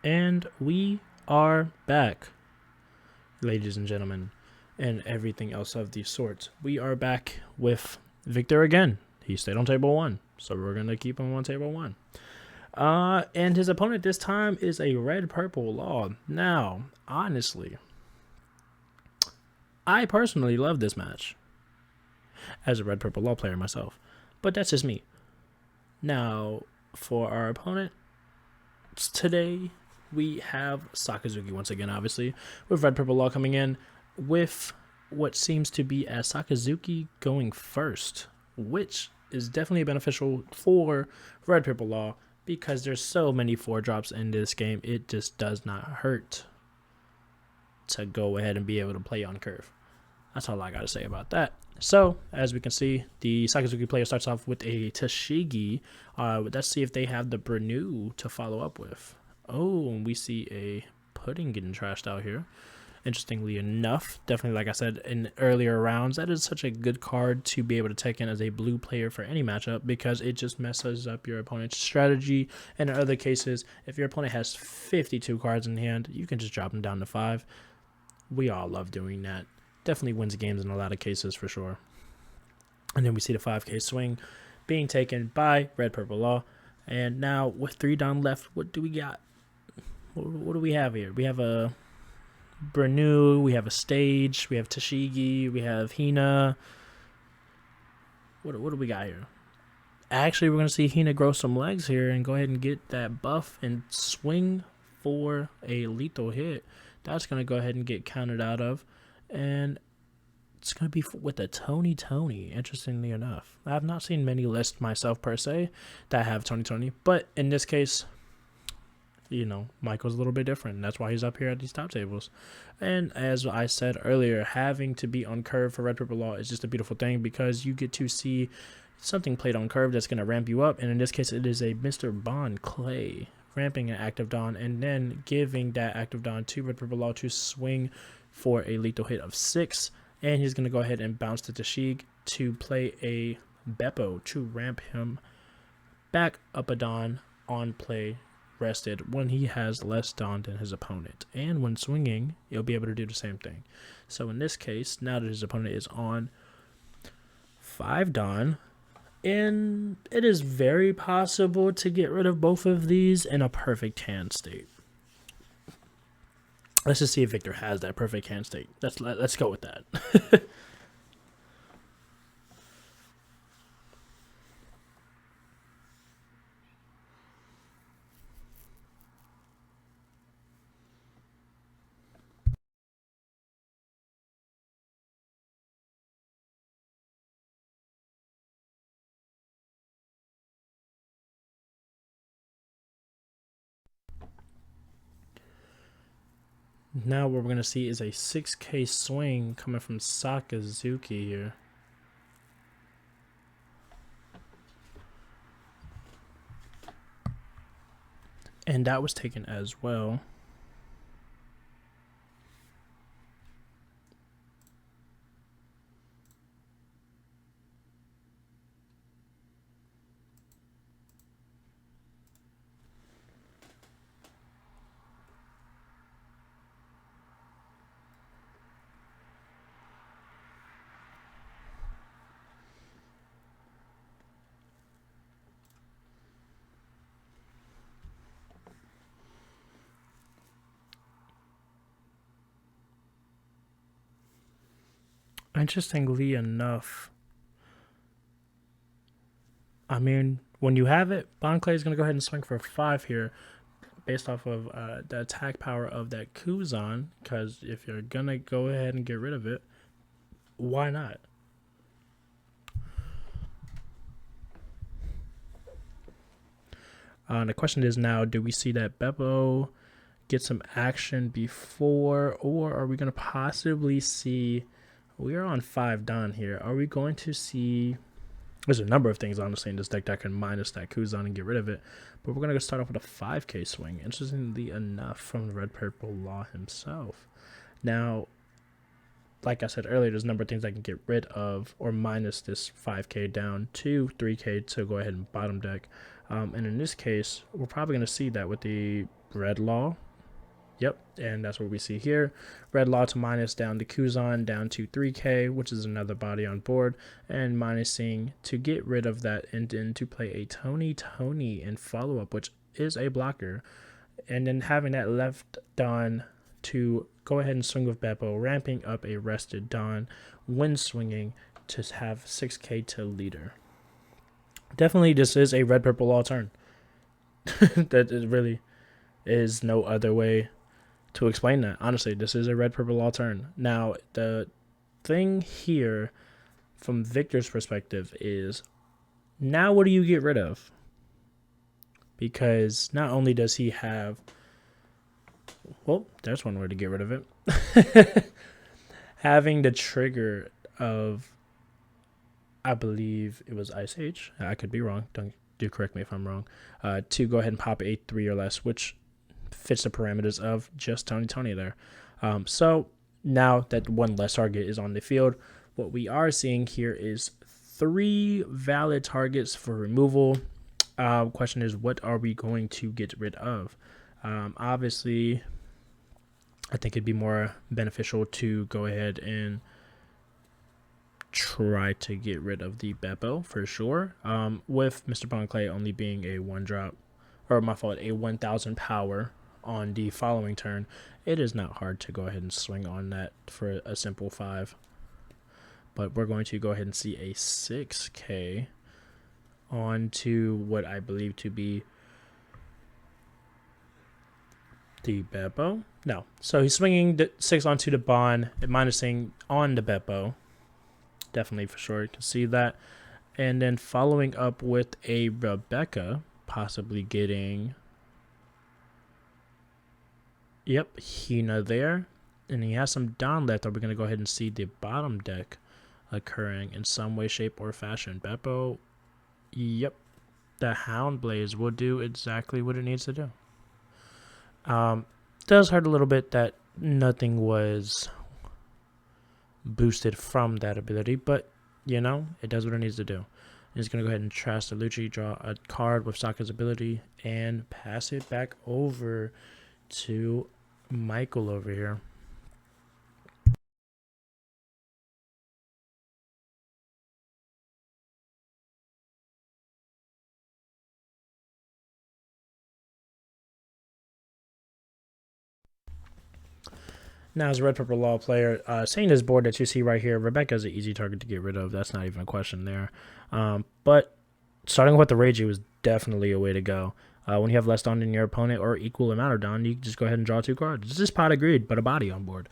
And we are back, ladies and gentlemen, and everything else of the sort. We are back with Victor again. He stayed on table 1, so we're going to keep him on table 1. And his opponent this time is a red-purple law. Now, honestly, I personally love this match as a red-purple law player myself, but that's just me. Now, for our opponent today, we have Sakazuki once again, obviously, with red purple law coming in with what seems to be as Sakazuki going first, which is definitely beneficial for red purple law because there's so many 4-drops in this game. It just does not hurt to go ahead and be able to play on curve. That's all I gotta say about that. So, as we can see, the Sakazuki player starts off with a Tashigi. Let's see if they have the Brenu to follow up with. Oh, and we see a Pudding getting trashed out here. Interestingly enough, definitely, like I said in earlier rounds, that is such a good card to be able to take in as a blue player for any matchup because it just messes up your opponent's strategy. And in other cases, if your opponent has 52 cards in hand, you can just drop them down to 5. We all love doing that. Definitely wins games in a lot of cases for sure. And then we see the 5k swing being taken by red purple law. And now with 3 down left, what do we got? What do we have here? We have a Brenu, we have a Stage, we have Tashigi, we have Hina. What do we got here? Actually, we're going to see Hina grow some legs here and go ahead and get that buff and swing for a lethal hit. That's going to go ahead and get counted out of. And it's going to be with a Tony, interestingly enough. I have not seen many lists myself, per se, that have Tony. But in this case, you know, Michael's a little bit different. That's why he's up here at these top tables. And as I said earlier, having to be on curve for red purple law is just a beautiful thing because you get to see something played on curve that's going to ramp you up. And in this case, it is a Mr. Bond Clay ramping an Active Dawn and then giving that Active Dawn to red purple law to swing for a lethal hit of 6. And he's going to go ahead and bounce to Tashig to play a Beppo to ramp him back up a Dawn on play rested when he has less Dawn than his opponent. And when swinging, he'll be able to do the same thing. So in this case, now that his opponent is on 5 Dawn, and it is very possible to get rid of both of these in a perfect hand state. Let's just see if Victor has that perfect hand state. Let's go with that. Now what we're going to see is a 6k swing coming from Sakazuki here. And that was taken as well. Interestingly enough, I mean, when you have it, Bond Clay is going to go ahead and swing for 5 here based off of the attack power of that Kuzan, because if you're going to go ahead and get rid of it, why not? The question is now, do we see that Beppo get some action before, or are we going to possibly see... We are on 5 Dawn here. Are we going to see... There's a number of things, honestly, in this deck that can minus that Kuzan and get rid of it. But we're going to start off with a 5k swing, interestingly enough, from the red-purple law himself. Now, like I said earlier, there's a number of things I can get rid of or minus this 5k down to 3k to go ahead and bottom deck. And in this case, we're probably going to see that with the Red Law. Yep, and that's what we see here. Red Law to minus down to Kuzan down to 3k, which is another body on board, and minusing to get rid of that and then to play a Tony in follow-up, which is a blocker, and then having that left Don to go ahead and swing with Beppo, ramping up a rested Don when swinging to have 6k to leader. Definitely this is a red-purple law turn. That it really is no other way to explain that. Honestly, this is a red-purple law turn. Now, the thing here from Victor's perspective is, now what do you get rid of? Because not only does he have, well, there's one way to get rid of it. Having the trigger of, I believe it was Ice Age. I could be wrong. Do correct me if I'm wrong. To go ahead and pop a 3 or less, which fits the parameters of just Tony there. So now that one less target is on the field, what we are seeing here is 3 valid targets for removal. Question is, what are we going to get rid of? Obviously, I think it'd be more beneficial to go ahead and try to get rid of the Beppo for sure. With Mr. Bonclay only being a 1-drop, or my fault, a 1000 power on the following turn, it is not hard to go ahead and swing on that for a simple 5. But we're going to go ahead and see a 6k onto what I believe to be the Beppo. No, so he's swinging the 6 onto the Bond and minusing on the Beppo. Definitely for sure, you can see that. And then following up with a Rebecca, possibly getting, yep, Hina there. And he has some Don left, that we're going to go ahead and see the bottom deck occurring in some way, shape, or fashion. Beppo, yep, the Hound Blaze will do exactly what it needs to do. Does hurt a little bit that nothing was boosted from that ability, but you know, it does what it needs to do. It's going to go ahead and trash the Lucci, draw a card with Sokka's ability, and pass it back over to Michael over here. Now, as a red purple law player, seeing this board that you see right here, Rebecca's an easy target to get rid of. That's not even a question there. But starting with the Reiji was definitely a way to go. When you have less Dawn than your opponent or equal amount of Dawn, you can just go ahead and draw 2 cards. This is pot agreed, but a body on board.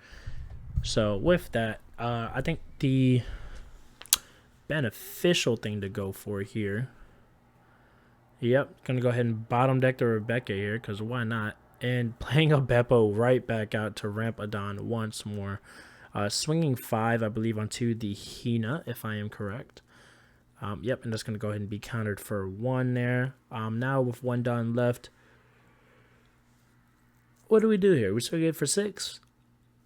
So with that, I think the beneficial thing to go for here, yep, going to go ahead and bottom deck the Rebecca here, because why not? And playing a Beppo right back out to ramp a Don once more. Swinging 5, I believe, onto the Hina, if I am correct. Yep, and that's going to go ahead and be countered for 1 there. Now with 1 Don left, what do we do here? We swing it for 6?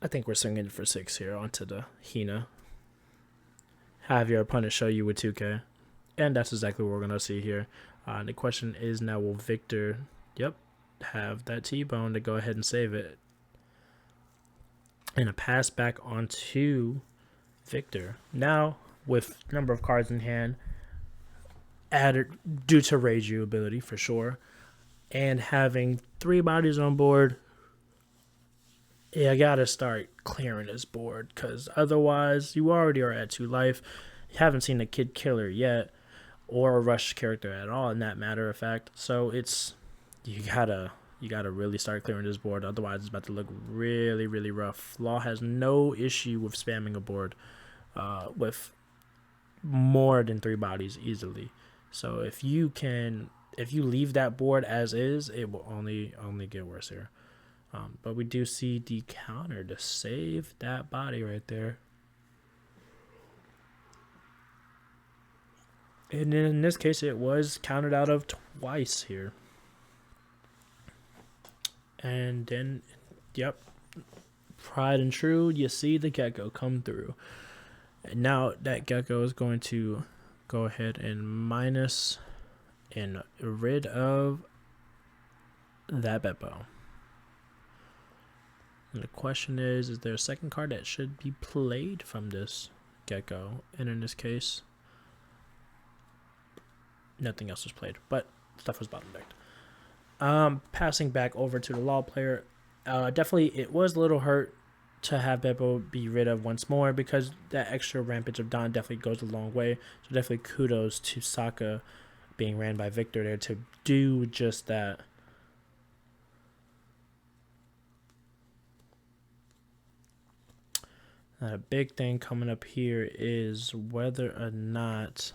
I think we're swinging it for 6 here onto the Hina. Have your opponent show you with 2k. And that's exactly what we're going to see here. The question is now, will Victor, yep, have that T-bone to go ahead and save it? And a pass back onto Victor. Now, with number of cards in hand, added due to Reiju ability for sure, and having 3 bodies on board, yeah, I gotta start clearing this board, because otherwise you already are at 2 life. You haven't seen a Kid Killer yet, or a Rush character at all, in that matter of fact. So it's, you gotta really start clearing this board, otherwise it's about to look really, really rough. Law has no issue with spamming a board with more than 3 bodies easily. So if you leave that board as is, it will only get worse here. But we do see the counter to save that body right there. And in this case, it was counted out of twice here. And then, yep, tried and true, you see the Gecko come through. And now that Gecko is going to go ahead and minus and rid of that Beppo. And the question is there a second card that should be played from this get-go? And in this case, nothing else was played, but stuff was bottom decked. Passing back over to the law player, definitely it was a little hurt to have Beppo be rid of once more, because that extra rampage of Don definitely goes a long way. So definitely kudos to Saka being ran by Victor there to do just that. A big thing coming up here is whether or not...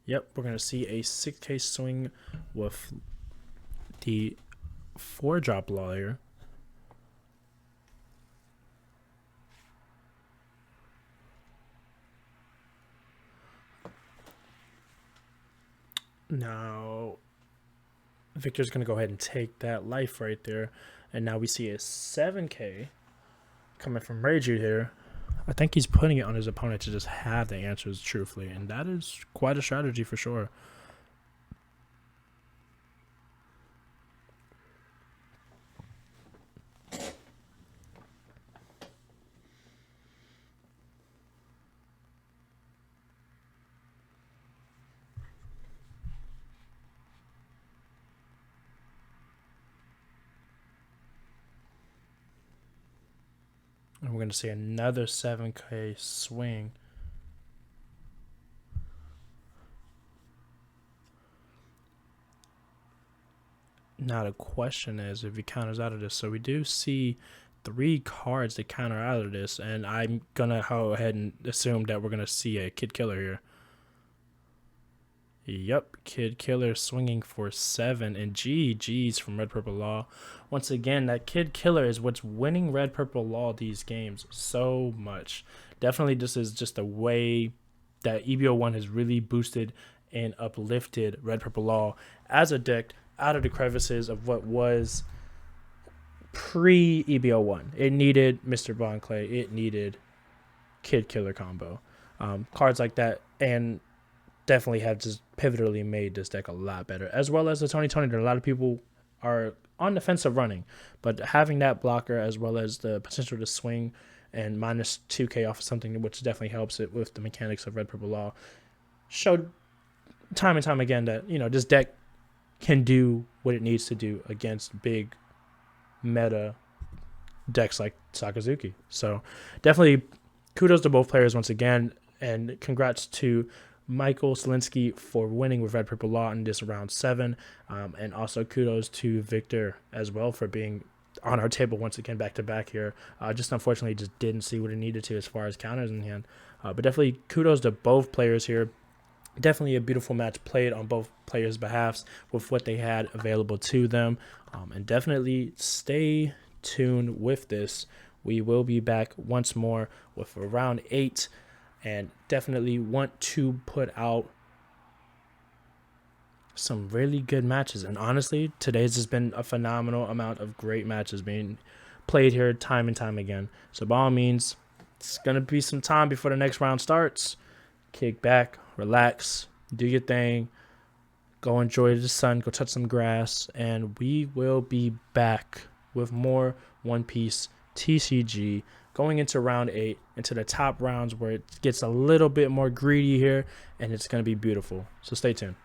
Yep, we're going to see a 6K swing with the 4-drop lawyer. Now, Victor's going to go ahead and take that life right there. And now we see a 7K coming from Reiju here. I think he's putting it on his opponent to just have the answers truthfully. And that is quite a strategy for sure. And we're going to see another 7K swing. Now the question is if he counters out of this. So we do see 3 cards that counter out of this. And I'm going to go ahead and assume that we're going to see a Kid Killer here. Yep, Kid Killer swinging for 7, and GG's from Red Purple Law. Once again, that Kid Killer is what's winning Red Purple Law these games so much. Definitely this is just a way that EBO1 has really boosted and uplifted Red Purple Law as a deck out of the crevices of what was pre-EBO1. It needed Mr. Bon Clay. It needed Kid Killer combo. Cards like that, and definitely have just pivotally made this deck a lot better, as well as the Tony that a lot of people are on the fence of running, but having that blocker as well as the potential to swing and minus 2K off of something, which definitely helps it with the mechanics of Red Purple Law, showed time and time again that, you know, this deck can do what it needs to do against big meta decks like Sakazuki. So definitely kudos to both players once again, and congrats to Michael Silenski for winning with Red Purple Law in this round 7, and also kudos to Victor as well for being on our table once again back to back here. Just unfortunately just didn't see what he needed to as far as counters in hand, but definitely kudos to both players here. Definitely a beautiful match played on both players' behalves with what they had available to them, and definitely stay tuned with this. We will be back once more with round 8. And definitely want to put out some really good matches. And honestly, today's has been a phenomenal amount of great matches being played here time and time again. So by all means, it's going to be some time before the next round starts. Kick back, relax, do your thing, go enjoy the sun, go touch some grass, and we will be back with more One Piece TCG going into round 8, into the top rounds where it gets a little bit more greedy here, and it's going to be beautiful. So stay tuned.